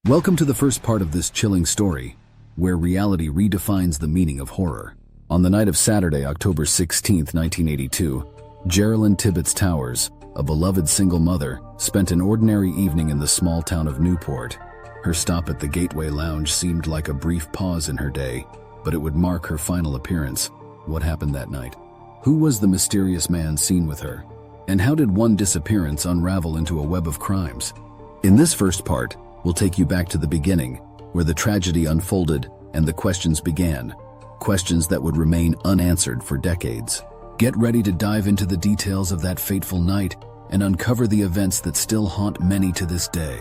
Welcome to the first part of this chilling story, where reality redefines the meaning of horror. On the night of Saturday, October 16, 1982, Jerilyn Towers, a beloved single mother, spent an ordinary evening in the small town of Newport. Her stop at the Gateway Lounge seemed like a brief pause in her day, but it would mark her final appearance. What happened that night? Who was the mysterious man seen with her? And how did one disappearance unravel into a web of crimes? In this first part, we'll take you back to the beginning, where the tragedy unfolded and the questions began. Questions that would remain unanswered for decades. Get ready to dive into the details of that fateful night and uncover the events that still haunt many to this day.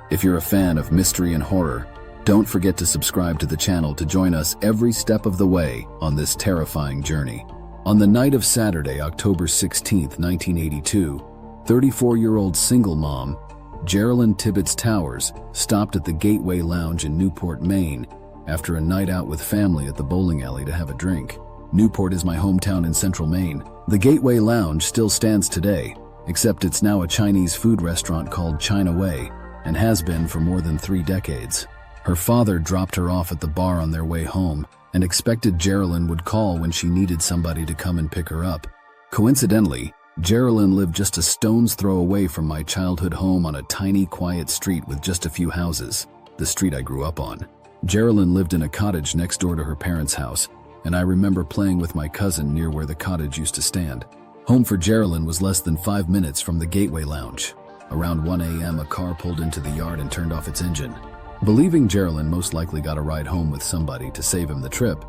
If you're a fan of mystery and horror, don't forget to subscribe to the channel to join us every step of the way on this terrifying journey. On the night of Saturday, October 16, 1982, 34-year-old single mom Jerilyn Towers stopped at the Gateway Lounge in Newport, Maine, after a night out with family at the bowling alley to have a drink. Newport is my hometown in central Maine. The Gateway Lounge still stands today, except it's now a Chinese food restaurant called China Way, and has been for more than 3 decades. Her father dropped her off at the bar on their way home and expected Jerilyn would call when she needed somebody to come and pick her up. Coincidentally, Jerilyn lived just a stone's throw away from my childhood home on a tiny, quiet street with just a few houses, the street I grew up on. Jerilyn lived in a cottage next door to her parents' house, and I remember playing with my cousin near where the cottage used to stand. Home for Jerilyn was less than 5 minutes from the Gateway Lounge. Around 1 a.m., a car pulled into the yard and turned off its engine. Believing Jerilyn most likely got a ride home with somebody to save him the trip,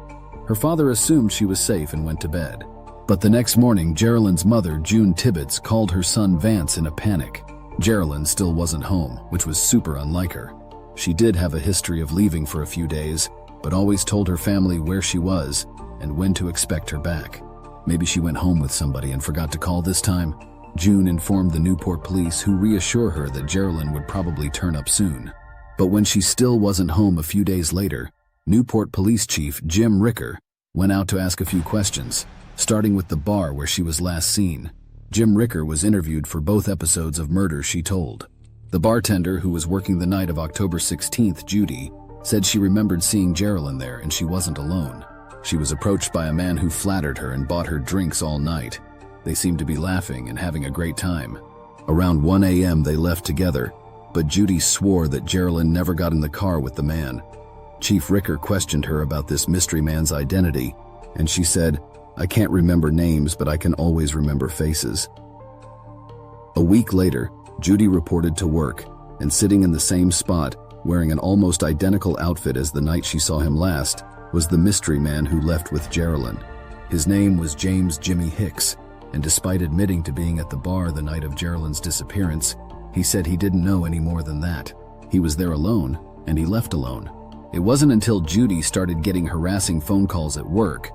her father assumed she was safe and went to bed. But the next morning, Jerilyn's mother, June Tibbetts, called her son Vance in a panic. Jerilyn still wasn't home, which was super unlike her. She did have a history of leaving for a few days, but always told her family where she was and when to expect her back. Maybe she went home with somebody and forgot to call this time. June informed the Newport police, who reassured her that Jerilyn would probably turn up soon. But when she still wasn't home a few days later, Newport Police Chief Jim Ricker went out to ask a few questions, starting with the bar where she was last seen. Jim Ricker was interviewed for both episodes of Murder, She Told. The bartender who was working the night of October 16th, Judy, said she remembered seeing Jerilyn there and she wasn't alone. She was approached by a man who flattered her and bought her drinks all night. They seemed to be laughing and having a great time. Around 1 a.m. they left together, but Judy swore that Jerilyn never got in the car with the man. Chief Ricker questioned her about this mystery man's identity, and she said, "I can't remember names, but I can always remember faces." A week later, Judy reported to work, and sitting in the same spot, wearing an almost identical outfit as the night she saw him last, was the mystery man who left with Jerilyn. His name was James "Jimmy" Hicks, and despite admitting to being at the bar the night of Jerilyn's disappearance, he said he didn't know any more than that. He was there alone, and he left alone. It wasn't until Judy started getting harassing phone calls at work,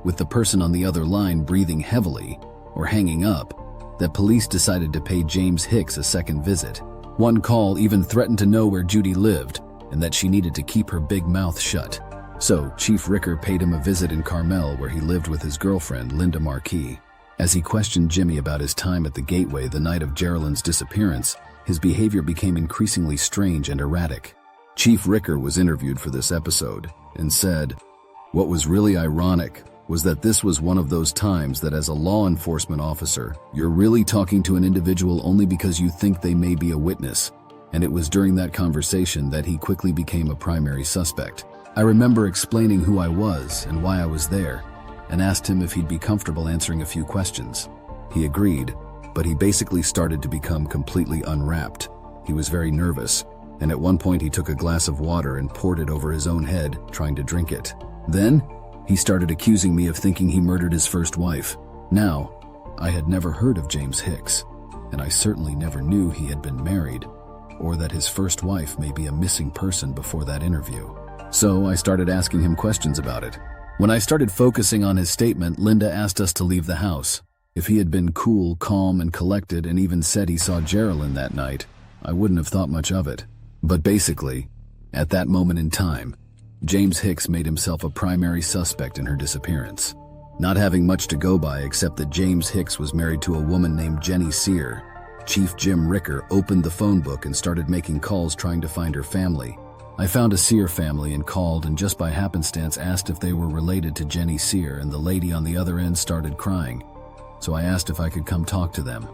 with the person on the other line breathing heavily or hanging up, that police decided to pay James Hicks a second visit. One call even threatened to know where Judy lived and that she needed to keep her big mouth shut. So Chief Ricker paid him a visit in Carmel, where he lived with his girlfriend, Linda Marquis. As he questioned Jimmy about his time at the Gateway the night of Jerilyn's disappearance, his behavior became increasingly strange and erratic. Chief Ricker was interviewed for this episode and said, "What was really ironic was that this was one of those times that as a law enforcement officer, you're really talking to an individual only because you think they may be a witness, and it was during that conversation that he quickly became a primary suspect. I remember explaining who I was and why I was there, and asked him if he'd be comfortable answering a few questions. He agreed, but he basically started to become completely unwrapped. He was very nervous, and at one point he took a glass of water and poured it over his own head, trying to drink it. Then, he started accusing me of thinking he murdered his first wife. Now, I had never heard of James Hicks, and I certainly never knew he had been married, or that his first wife may be a missing person before that interview. So I started asking him questions about it. When I started focusing on his statement, Linda asked us to leave the house. If he had been cool, calm, and collected and even said he saw Jerilyn that night, I wouldn't have thought much of it. But basically, at that moment in time, James Hicks made himself a primary suspect in her disappearance. Not having much to go by except that James Hicks was married to a woman named Jenny Sear, Chief Jim Ricker opened the phone book and started making calls trying to find her family, I found a Sear family and called, and just by happenstance asked if they were related to Jenny Sear, and the lady on the other end started crying. So I asked if I could come talk to them.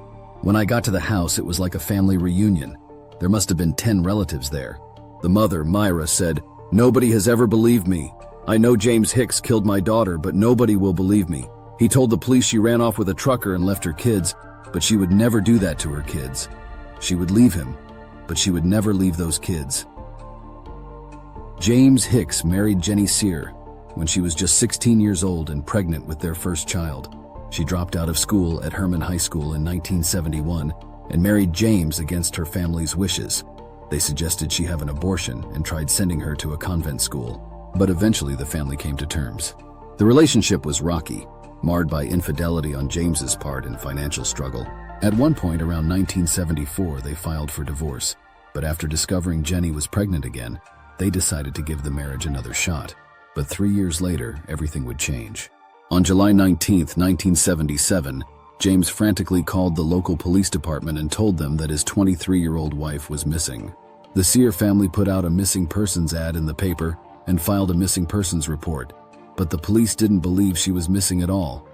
When I got to the house, it was like a family reunion. There must have been 10 relatives there. The mother, Myra, said, "Nobody has ever believed me. I know James Hicks killed my daughter, but nobody will believe me. He told the police she ran off with a trucker and left her kids, but she would never do that to her kids. She would leave him, but she would never leave those kids." James Hicks married Jenny Sear when she was just 16 years old and pregnant with their first child. She dropped out of school at Herman High School in 1971 and married James against her family's wishes. They suggested she have an abortion and tried sending her to a convent school, but eventually the family came to terms. The relationship was rocky, marred by infidelity on James's part and financial struggle. At one point around 1974, they filed for divorce, but after discovering Jenny was pregnant again, they decided to give the marriage another shot. But 3 years later, everything would change. On July 19, 1977, James frantically called the local police department and told them that his 23-year-old wife was missing. The Sear family put out a missing persons ad in the paper and filed a missing persons report, but the police didn't believe she was missing at all,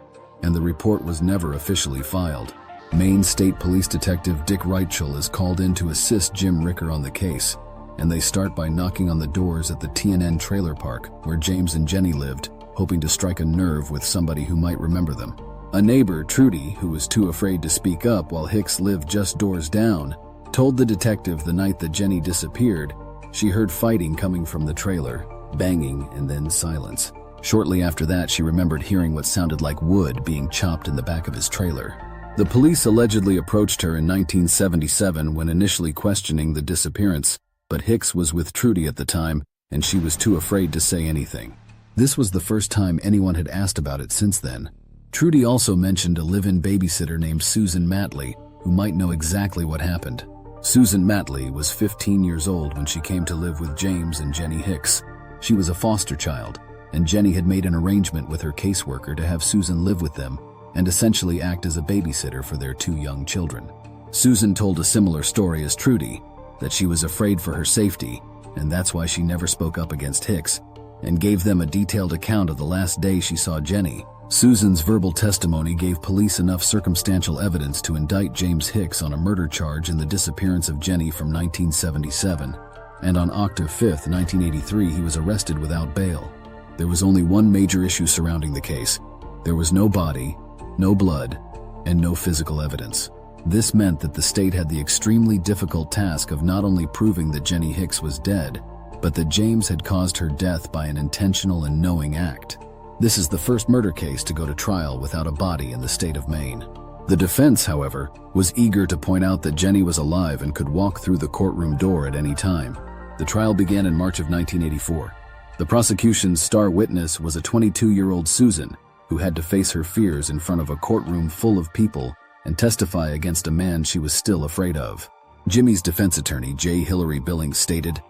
and the report was never officially filed. Maine State Police Detective Dick Reichel is called in to assist Jim Ricker on the case, and they start by knocking on the doors at the TNN trailer park where James and Jenny lived, hoping to strike a nerve with somebody who might remember them. A neighbor, Trudy, who was too afraid to speak up while Hicks lived just doors down, told the detective the night that Jenny disappeared, she heard fighting coming from the trailer, banging and then silence. Shortly after that, she remembered hearing what sounded like wood being chopped in the back of his trailer. The police allegedly approached her in 1977 when initially questioning the disappearance, but Hicks was with Trudy at the time, and she was too afraid to say anything. This was the first time anyone had asked about it since then. Trudy also mentioned a live-in babysitter named Susan Matley, who might know exactly what happened. Susan Matley was 15 years old when she came to live with James and Jenny Hicks. She was a foster child, and Jenny had made an arrangement with her caseworker to have Susan live with them and essentially act as a babysitter for their 2 young children. Susan told a similar story as Trudy, that she was afraid for her safety, and that's why she never spoke up against Hicks, and gave them a detailed account of the last day she saw Jenny. Susan's verbal testimony gave police enough circumstantial evidence to indict James Hicks on a murder charge in the disappearance of Jenny from 1977, and on October 5, 1983, he was arrested without bail. There was only one major issue surrounding the case. There was no body, no blood, and no physical evidence. This meant that the state had the extremely difficult task of not only proving that Jenny Hicks was dead, but that James had caused her death by an intentional and knowing act. This is the first murder case to go to trial without a body in the state of Maine. The defense, however, was eager to point out that Jenny was alive and could walk through the courtroom door at any time. The trial began in March of 1984. The prosecution's star witness was a 22-year-old Susan, who had to face her fears in front of a courtroom full of people and testify against a man she was still afraid of. Jimmy's defense attorney, J. Hillary Billings, stated,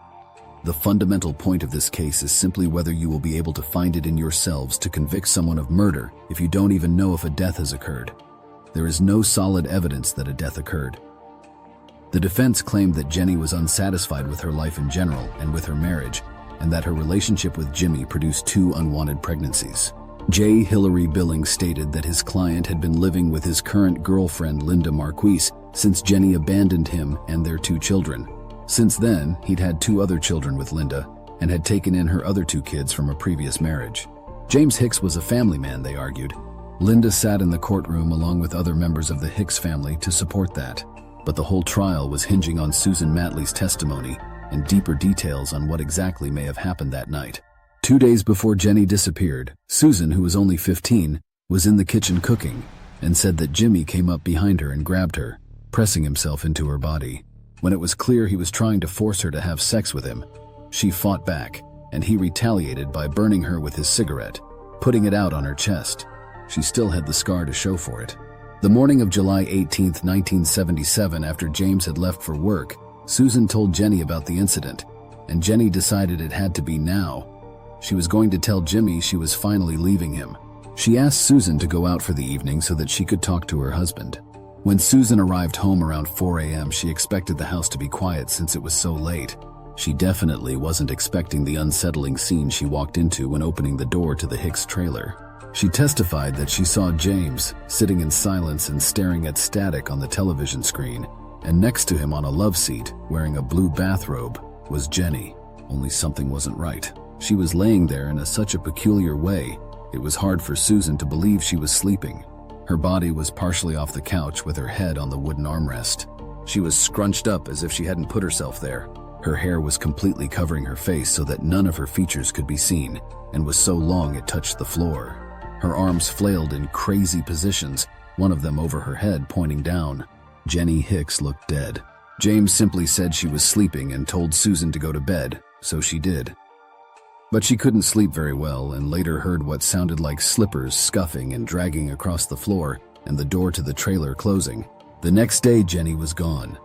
"The fundamental point of this case is simply whether you will be able to find it in yourselves to convict someone of murder if you don't even know if a death has occurred. There is no solid evidence that a death occurred." The defense claimed that Jenny was unsatisfied with her life in general and with her marriage, and that her relationship with Jimmy produced 2 unwanted pregnancies. J. Hillary Billings stated that his client had been living with his current girlfriend, Linda Marquise, since Jenny abandoned him and their 2 children. Since then, he'd had 2 other children with Linda and had taken in her other 2 kids from a previous marriage. James Hicks was a family man, they argued. Linda sat in the courtroom along with other members of the Hicks family to support that, but the whole trial was hinging on Susan Matley's testimony and deeper details on what exactly may have happened that night. 2 days before Jenny disappeared, Susan, who was only 15, was in the kitchen cooking and said that Jimmy came up behind her and grabbed her, pressing himself into her body. When it was clear he was trying to force her to have sex with him, she fought back, and he retaliated by burning her with his cigarette, putting it out on her chest. She still had the scar to show for it. The morning of July 18, 1977, after James had left for work, Susan told Jenny about the incident, and Jenny decided it had to be now. She was going to tell Jimmy she was finally leaving him. She asked Susan to go out for the evening so that she could talk to her husband. When Susan arrived home around 4 a.m., she expected the house to be quiet since it was so late. She definitely wasn't expecting the unsettling scene she walked into when opening the door to the Hicks trailer. She testified that she saw James sitting in silence and staring at static on the television screen, and next to him on a love seat, wearing a blue bathrobe, was Jenny. Only something wasn't right. She was laying there in such a peculiar way, it was hard for Susan to believe she was sleeping. Her body was partially off the couch with her head on the wooden armrest. She was scrunched up as if she hadn't put herself there. Her hair was completely covering her face so that none of her features could be seen, and was so long it touched the floor. Her arms flailed in crazy positions, one of them over her head pointing down. Jenny Hicks looked dead. James simply said she was sleeping and told Susan to go to bed, so she did. But she couldn't sleep very well and later heard what sounded like slippers scuffing and dragging across the floor and the door to the trailer closing. The next day, Jenny was gone.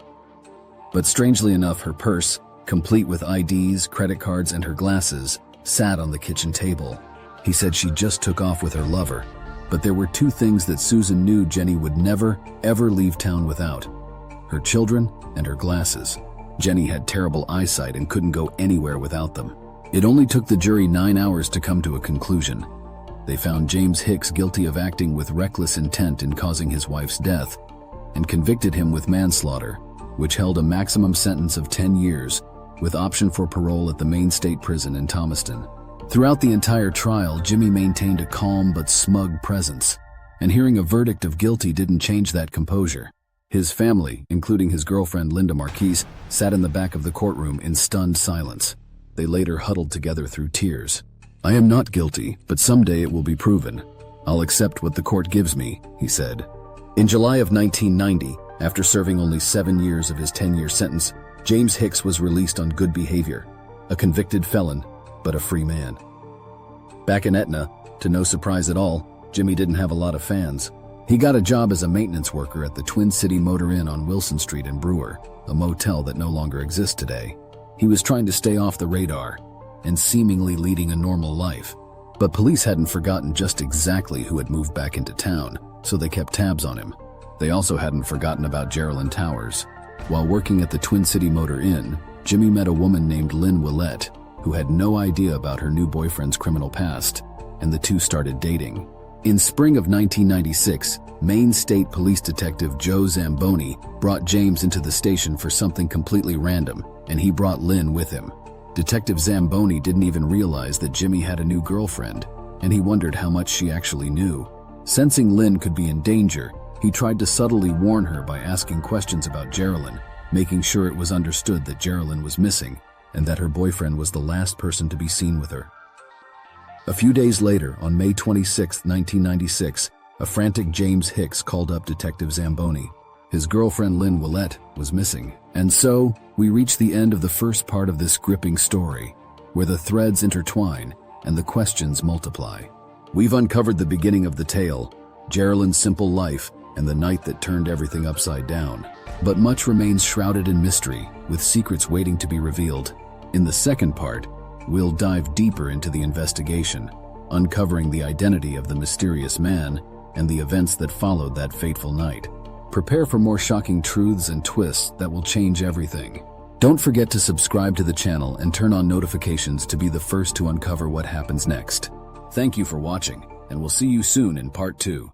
But strangely enough, her purse, complete with IDs, credit cards, and her glasses, sat on the kitchen table. He said she just took off with her lover, but there were two things that Susan knew Jenny would never, ever leave town without: her children and her glasses. Jenny had terrible eyesight and couldn't go anywhere without them. It only took the jury 9 hours to come to a conclusion. They found James Hicks guilty of acting with reckless intent in causing his wife's death, and convicted him with manslaughter, which held a maximum sentence of 10 years, with option for parole at the Maine State Prison in Thomaston. Throughout the entire trial, Jimmy maintained a calm but smug presence, and hearing a verdict of guilty didn't change that composure. His family, including his girlfriend Linda Marquise, sat in the back of the courtroom in stunned silence. They later huddled together through tears. "I am not guilty, but someday it will be proven. I'll accept what the court gives me," he said. In July of 1990, after serving only 7 years of his 10-year sentence, James Hicks was released on good behavior, a convicted felon, but a free man. Back in Etna, to no surprise at all, Jimmy didn't have a lot of fans. He got a job as a maintenance worker at the Twin City Motor Inn on Wilson Street in Brewer, a motel that no longer exists today. He was trying to stay off the radar and seemingly leading a normal life. But police hadn't forgotten just exactly who had moved back into town, so they kept tabs on him. They also hadn't forgotten about Jerilyn Towers. While working at the Twin City Motor Inn, Jimmy met a woman named Lynn Willette, who had no idea about her new boyfriend's criminal past, and the two started dating. In spring of 1996, Maine State Police Detective Joe Zamboni brought James into the station for something completely random, and he brought Lynn with him. Detective Zamboni didn't even realize that Jimmy had a new girlfriend, and he wondered how much she actually knew. Sensing Lynn could be in danger, he tried to subtly warn her by asking questions about Jerilyn, making sure it was understood that Jerilyn was missing and that her boyfriend was the last person to be seen with her. A few days later, on May 26, 1996, a frantic James Hicks called up Detective Zamboni. His girlfriend Lynn Willette was missing. And so, we reach the end of the first part of this gripping story, where the threads intertwine and the questions multiply. We've uncovered the beginning of the tale, Jerilyn's simple life, and the night that turned everything upside down. But much remains shrouded in mystery, with secrets waiting to be revealed. In the second part, we'll dive deeper into the investigation, uncovering the identity of the mysterious man and the events that followed that fateful night. Prepare for more shocking truths and twists that will change everything. Don't forget to subscribe to the channel and turn on notifications to be the first to uncover what happens next. Thank you for watching, and we'll see you soon in part 2.